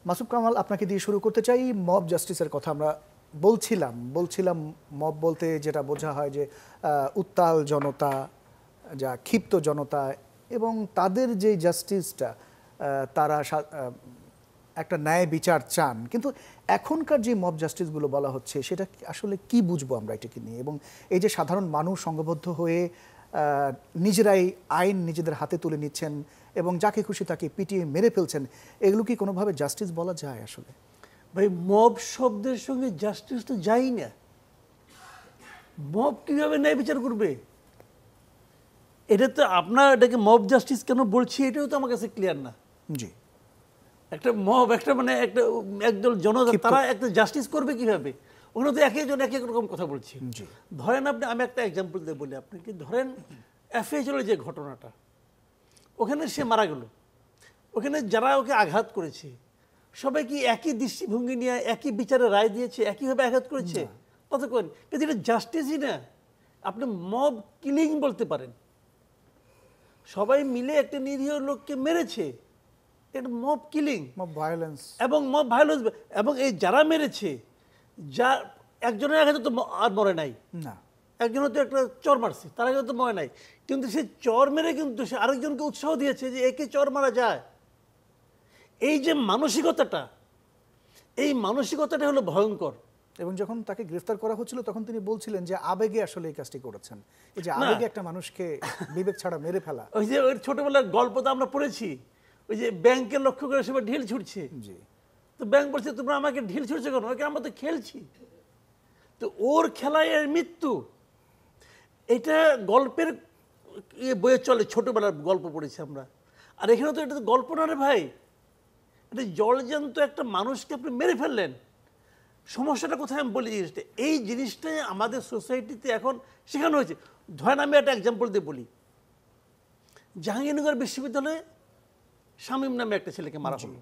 মাসুদ কামাল, আপনাকে দিয়ে শুরু করতে চাই। মব জাস্টিসের কথা আমরা বলছিলাম মব বলতে যেটা বোঝা হয় যে উত্তাল জনতা, যা ক্ষিপ্ত জনতা, এবং তাদের যে জাস্টিসটা, তারা একটা ন্যায় বিচার চান। কিন্তু এখনকার যে মব জাস্টিসগুলো বলা হচ্ছে সেটা আসলে কি বুঝবো আমরা এটাকে নিয়ে? এবং এই যে সাধারণ মানুষ সংঘবদ্ধ হয়ে নিজেরাই আইন নিজেদের হাতে তুলে নিচ্ছেন এবং যাকে খুশি তাকে পিটিয়ে মেরে ফেলছেন, এগুলো কি কোনোভাবে জাস্টিস বলা যায় আসলে? ভাই, মব শব্দের সঙ্গে জাস্টিস তো যাই না। মব কিভাবে ন্যায় বিচার করবে? এটা তো আপনার এটাকে মব জাস্টিস কেন বলছি এটাও তো আমার কাছে ক্লিয়ার না। জি, একটা মব, একটা মানে একটা একদল জনতা, তারা একটা জাস্টিস করবে কিভাবে? ওখানে তো একজন এক এক রকম কথা বলছি। ধরেন আমি একটা এক্সাম্পল দিয়ে বলি আপনাকে। ধরেন এফএইচএল যে ঘটনাটা, ওখানে সে মারা গেল, ওখানে যারা ওকে আঘাত করেছে সবাই কি একই দৃষ্টিভঙ্গি নিয়ে একই বিচারে রায় দিয়েছে, একইভাবে আঘাত করেছে? ততক্ষণ কিন্তু এটা জাস্টিসই না, আপনি মব কিলিং বলতে পারেন। সবাই মিলে একটা নিরীহ লোককে মেরেছে, এটা মব কিলিং, মব ভায়োলেন্স। এবং মব ভায়োলেন্স। এবং এই যারা মেরেছে, যা একজনের আঘাতে তো আর মরে নাই, না, একজনের তো একটা চর মারছে, তার আগে তো মরে নাই, কিন্তু সে চর মেরে কিন্তু সে আরেকজনকে উৎসাহ দিয়েছে যে একে চর মারা যায়। এই যে মানসিকতাটা, এই মানসিকতাটা হলো ভয়ঙ্কর। এবং যখন তাকে গ্রেফতার করা হচ্ছিল তখন তিনি বলছিলেন যে আবেগে আসলে এই কাজটি করেছেন। এই যে আবেগে একটা মানুষকে বিবেক ছাড়া মেরে ফেলা। ওই যে ওই ছোটবেলার গল্প তো আমরা পড়েছি, ওই যে ব্যাংকে লক্ষ্য করে সবাই ঢিল ছুটছে। জি, তো ব্যাংক বলছে তোমরা আমাকে ঢিল ছুটছে কেন? ওকে আমরা তো খেলছি। তো ওর খেলায় এর মৃত্যু, এটা গল্পের বইয়ে চলে, ছোটবেলার গল্প পড়েছি আমরা। আর এখানে তো এটা তো গল্প না রে ভাই, এটা জলজ্যান্ত একটা মানুষকে আপনি মেরে ফেললেন। সমস্যাটা কোথায় আমি বলি, জিনিসটা এই জিনিসটাই আমাদের সোসাইটিতে এখন শেখানো হয়েছে। ধরেন আমি একটা এক্সাম্পল দিয়ে বলি, জাহাঙ্গীরনগর বিশ্ববিদ্যালয়ে শামীম নামে একটা ছেলেকে মারা হলো।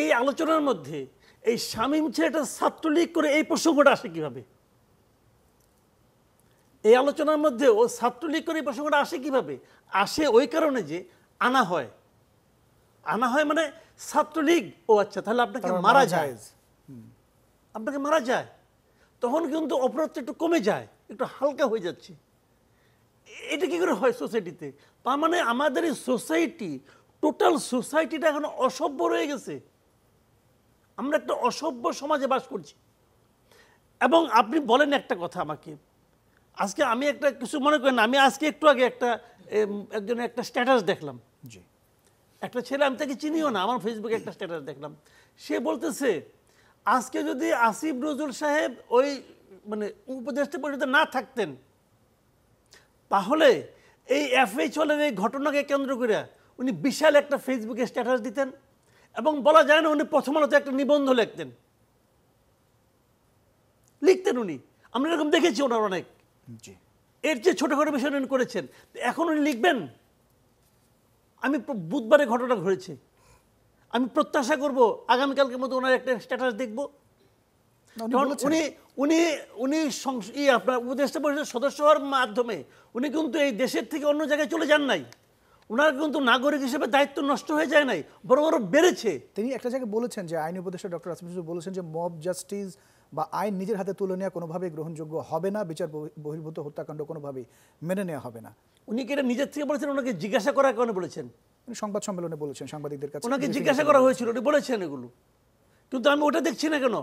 এই আলোচনার মধ্যে এই শামীম ছেলেটা ছাত্রলীগ করে এই প্রসঙ্গটা আসে কিভাবে? এই আলোচনার মধ্যে ও ছাত্রলীগ করে এই প্রসঙ্গটা আসে কিভাবে? আসে ওই কারণে যে আনা হয় মানে ছাত্রলীগ, ও আচ্ছা তাহলে আপনাকে মারা যায়, আপনাকে মারা যায়। তখন কিন্তু অপরাধটা একটু কমে যায়, একটু হালকা হয়ে যাচ্ছে। এটা কি করে হয় সোসাইটিতে? তার মানে আমাদের এই সোসাইটি, টোটাল সোসাইটিটা এখন অসভ্য রয়ে গেছে। আমরা একটা অসভ্য সমাজে বাস করছি। এবং আপনি বলেন একটা কথা আমাকে, আজকে আমি একটা কিছু মনে করেন, আমি আজকে একটু আগে একজনের একটা স্ট্যাটাস দেখলাম। জি, একটা ছেলে, আমি তাকে চিনিও না, আমার ফেসবুকে একটা স্ট্যাটাস দেখলাম। সে বলতেছে আজকে যদি আসিফ নজরুল সাহেব ওই মানে উপদেষ্টা পরিষদে না থাকতেন, তাহলে এই এফএইচএলের এই ঘটনাকে কেন্দ্র করে উনি বিশাল একটা ফেসবুকে স্ট্যাটাস দিতেন, এবং বলা যায় না উনি প্রথম আলোতে একটা নিবন্ধ লিখতেন উনি। আমরা এরকম দেখেছি ওনার অনেক। জি, এর চেয়ে ছোটখাটো বিষয় উনি করেছেন, এখন উনি লিখবেন? আমি বুধবারে ঘটনা ঘটেছে, আমি প্রত্যাশা করব আগামীকালকের মতো ওনার একটা স্ট্যাটাস দেখবো। উনি আপনার উপদেষ্টা পরিষদের সদস্য হওয়ার মাধ্যমে উনি কিন্তু এই দেশের থেকে অন্য জায়গায় চলে যান নাই, ওনার কিন্তু নাগরিক হিসেবে দায়িত্ব নষ্ট হয়ে যায় নাই, বরং আরো বেড়েছে। তিনি একটা জায়গায় বলেছেন যে আইন উপদেষ্টা ডক্টর আসিফ নজরুল বলেছেন যে মব জাস্টিস বা আইন নিজের হাতে তুলে নেওয়া কোনোভাবেই গ্রহণযোগ্য হবে না, বিচার বহির্ভূত হত্যাকাণ্ড কোনোভাবেই মেনে নেওয়া হবে না। উনি কি এটা নিজের থেকে বলেছেন? ওনাকে জিজ্ঞাসা করার কারণে বলেছেন? তিনি সংবাদ সম্মেলনে বলেছেন, সাংবাদিকদের কাছে ওনাকে জিজ্ঞাসা করা হয়েছিল, উনি বলেছেন এগুলো। কিন্তু আমি ওটা দেখছি না কেন,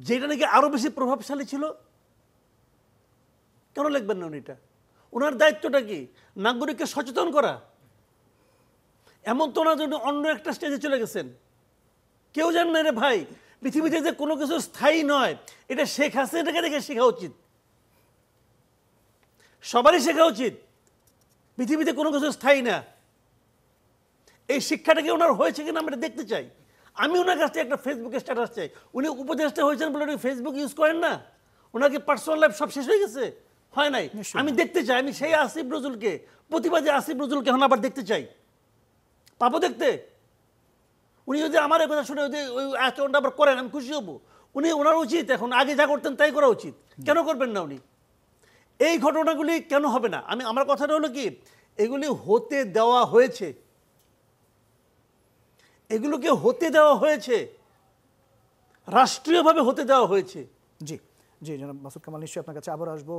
যেটা নাকি আরো বেশি প্রভাবশালী ছিল। কেন লিখবেন না উনি এটা? ওনার দায়িত্বটা কি? নাগরিককে সচেতন করা। এমন তো না যে অন্য একটা স্টেজে চলে গেছেন। কেউ জান না রে ভাই, পৃথিবীতে যে কোনো কিছু স্থায়ী নয়, এটা শেখ হাসিনাকে দেখে শেখা উচিত, সবারই শেখা উচিত। পৃথিবীতে কোনো কিছু স্থায়ী না, এই শিক্ষাটা কি ওনার হয়েছে কিনা আমরা দেখতে চাই। আমি ওনার কাছ থেকে একটা ফেসবুকে স্ট্যাটাস চাই। উনি উপদেষ্টা হয়েছেন বলে উনি ফেসবুক ইউজ করেন না? ওনার কি পার্সোনাল লাইফ সব শেষ হয়ে গেছে? হয় নাই। আমি দেখতে চাই, আমি সেই আসিফ নজরুলকে, প্রতিবাদী আসিফ নজরুলকে এখন আবার দেখতে চাই। পাবো দেখতে? উনি যদি আমার কথা শুনে যদি ওই আচরণটা আবার করেন, আমি খুশি হব। ওনার উচিত এখন আগে যা করতেন তাই করা উচিত। কেন করবেন না উনি? এই ঘটনাগুলি কেন হবে না? আমার কথাটা হলো কি, এগুলি হতে দেওয়া হয়েছে। এগুলোকে হতে দেওয়া হয়েছে, রাষ্ট্রীয়ভাবে হতে দেওয়া হয়েছে। জি জি, জনাব মাসুদ কামাল, নিশ্চয়ই আপনার কাছে আবার আসবো।